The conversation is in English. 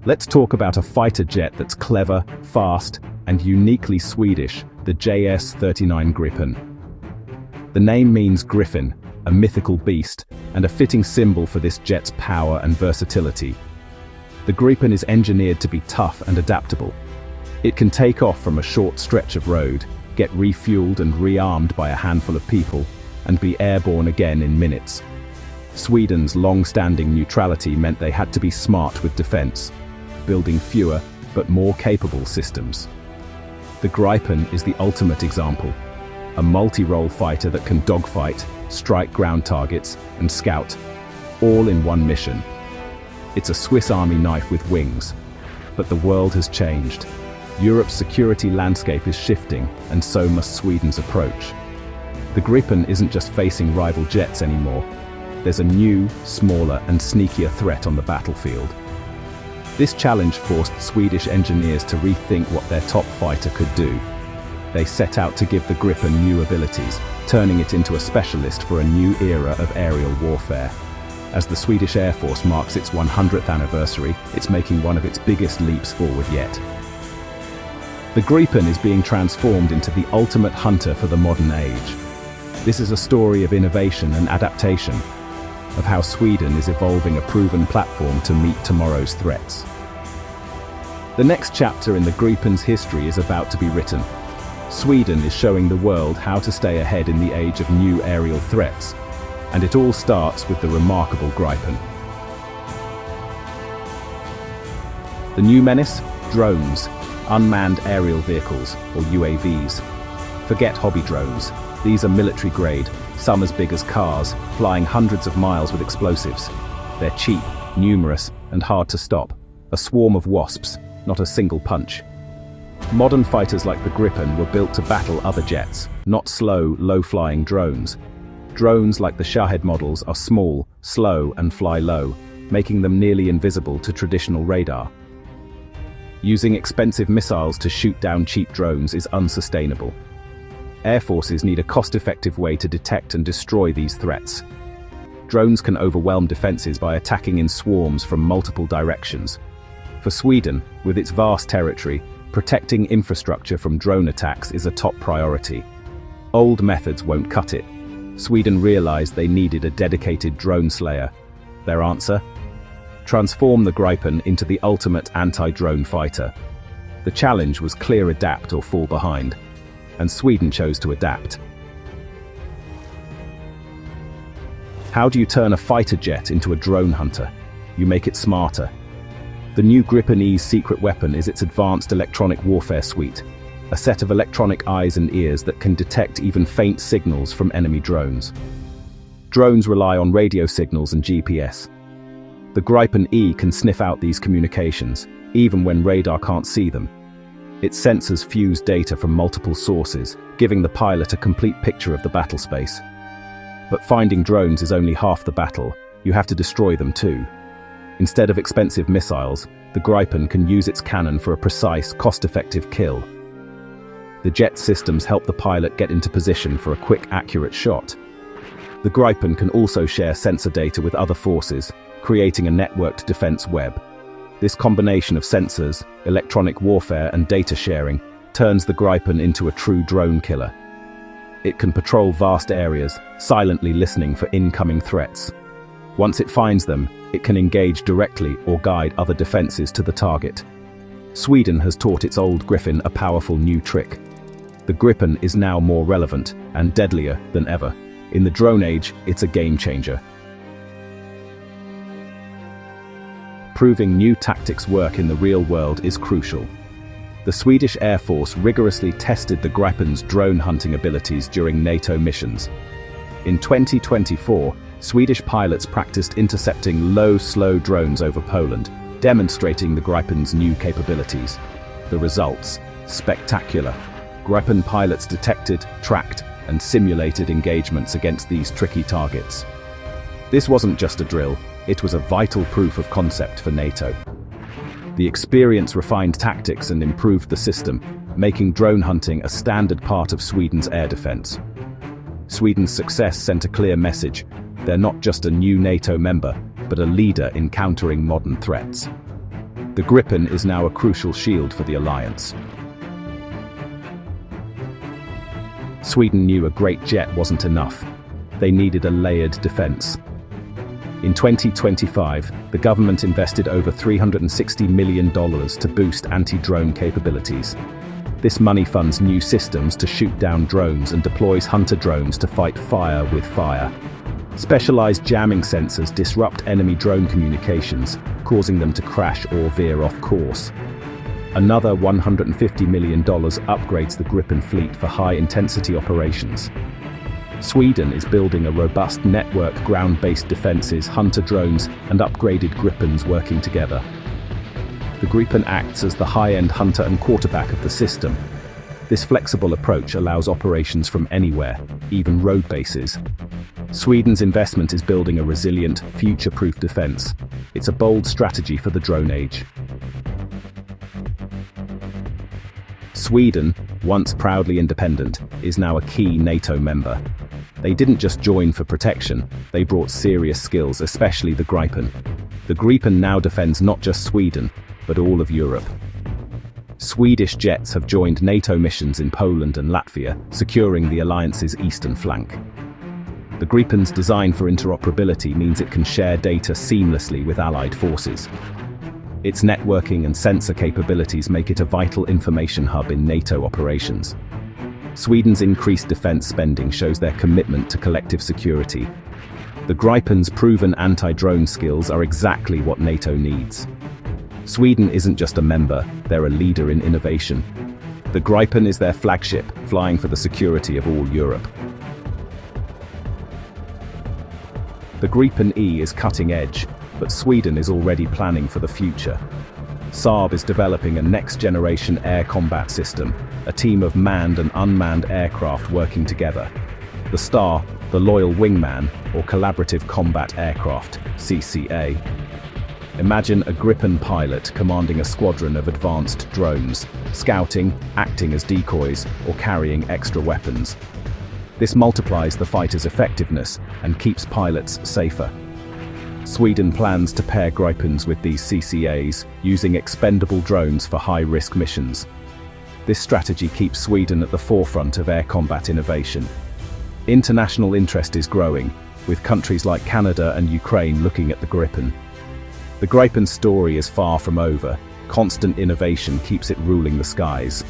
Let's talk about a fighter jet that's clever, fast, and uniquely Swedish, the JS-39 Gripen. The name means griffin, a mythical beast, and a fitting symbol for this jet's power and versatility. The Gripen is engineered to be tough and adaptable. It can take off from a short stretch of road, get refueled and rearmed by a handful of people, and be airborne again in minutes. Sweden's long-standing neutrality meant they had to be smart with defense, building fewer but more capable systems. The Gripen is the ultimate example, a multi-role fighter that can dogfight, strike ground targets, and scout, all in one mission. It's a Swiss Army knife with wings. But the world has changed. Europe's security landscape is shifting, and so must Sweden's approach. The Gripen isn't just facing rival jets anymore. There's a new, smaller, and sneakier threat on the battlefield. This challenge forced Swedish engineers to rethink what their top fighter could do. They set out to give the Gripen new abilities, turning it into a specialist for a new era of aerial warfare. As the Swedish Air Force marks its 100th anniversary, it's making one of its biggest leaps forward yet. The Gripen is being transformed into the ultimate hunter for the modern age. This is a story of innovation and adaptation, of how Sweden is evolving a proven platform to meet tomorrow's threats. The next chapter in the Gripen's history is about to be written. Sweden is showing the world how to stay ahead in the age of new aerial threats, and it all starts with the remarkable Gripen. The new menace? Drones. Unmanned aerial vehicles, or UAVs. Forget hobby drones. These are military-grade, some as big as cars, flying hundreds of miles with explosives. They're cheap, numerous, and hard to stop. A swarm of wasps, not a single punch. Modern fighters like the Gripen were built to battle other jets, not slow, low-flying drones. Drones like the Shahed models are small, slow, and fly low, making them nearly invisible to traditional radar. Using expensive missiles to shoot down cheap drones is unsustainable. Air forces need a cost-effective way to detect and destroy these threats. Drones can overwhelm defenses by attacking in swarms from multiple directions. For Sweden, with its vast territory, protecting infrastructure from drone attacks is a top priority. Old methods won't cut it. Sweden realized they needed a dedicated drone slayer. Their answer? Transform the Gripen into the ultimate anti-drone fighter. The challenge was clear: adapt or fall behind. And Sweden chose to adapt. How do you turn a fighter jet into a drone hunter? You make it smarter. The new Gripen E's secret weapon is its advanced electronic warfare suite, a set of electronic eyes and ears that can detect even faint signals from enemy drones. Drones rely on radio signals and GPS. The Gripen E can sniff out these communications, even when radar can't see them. Its sensors fuse data from multiple sources, giving the pilot a complete picture of the battle space. But finding drones is only half the battle. You have to destroy them too. Instead of expensive missiles, the Gripen can use its cannon for a precise, cost-effective kill. The jet systems help the pilot get into position for a quick, accurate shot. The Gripen can also share sensor data with other forces, creating a networked defense web. This combination of sensors, electronic warfare, and data sharing turns the Gripen into a true drone killer. It can patrol vast areas, silently listening for incoming threats. Once it finds them, it can engage directly or guide other defenses to the target. Sweden has taught its old Gripen a powerful new trick. The Gripen is now more relevant and deadlier than ever. In the drone age, it's a game changer. Proving new tactics work in the real world is crucial. The Swedish Air Force rigorously tested the Gripen's drone hunting abilities during NATO missions. In 2024, Swedish pilots practiced intercepting low, slow drones over Poland, demonstrating the Gripen's new capabilities. The results? Spectacular. Gripen pilots detected, tracked, and simulated engagements against these tricky targets. This wasn't just a drill, it was a vital proof of concept for NATO. The experience refined tactics and improved the system, making drone hunting a standard part of Sweden's air defense. Sweden's success sent a clear message: they're not just a new NATO member, but a leader in countering modern threats. The Gripen is now a crucial shield for the alliance. Sweden knew a great jet wasn't enough. They needed a layered defense. In 2025, the government invested over $360 million to boost anti-drone capabilities. This money funds new systems to shoot down drones and deploys hunter drones to fight fire with fire. Specialized jamming sensors disrupt enemy drone communications, causing them to crash or veer off course. Another $150 million upgrades the Gripen fleet for high-intensity operations. Sweden is building a robust network ground-based defenses, hunter drones, and upgraded Gripens working together. The Gripen acts as the high-end hunter and quarterback of the system. This flexible approach allows operations from anywhere, even road bases. Sweden's investment is building a resilient, future-proof defense. It's a bold strategy for the drone age. Sweden, once proudly independent, is now a key NATO member. They didn't just join for protection, they brought serious skills, especially the Gripen. The Gripen now defends not just Sweden, but all of Europe. Swedish jets have joined NATO missions in Poland and Latvia, securing the alliance's eastern flank. The Gripen's design for interoperability means it can share data seamlessly with allied forces. Its networking and sensor capabilities make it a vital information hub in NATO operations. Sweden's increased defense spending shows their commitment to collective security. The Gripen's proven anti-drone skills are exactly what NATO needs. Sweden isn't just a member, they're a leader in innovation. The Gripen is their flagship, flying for the security of all Europe. The Gripen E is cutting edge, but Sweden is already planning for the future. Saab is developing a next-generation air combat system, a team of manned and unmanned aircraft working together. The STAR, the Loyal Wingman, or Collaborative Combat Aircraft, CCA. Imagine a Gripen pilot commanding a squadron of advanced drones, scouting, acting as decoys, or carrying extra weapons. This multiplies the fighter's effectiveness and keeps pilots safer. Sweden plans to pair Gripens with these CCAs, using expendable drones for high-risk missions. This strategy keeps Sweden at the forefront of air combat innovation. International interest is growing, with countries like Canada and Ukraine looking at the Gripen. The Gripen story is far from over. Constant innovation keeps it ruling the skies.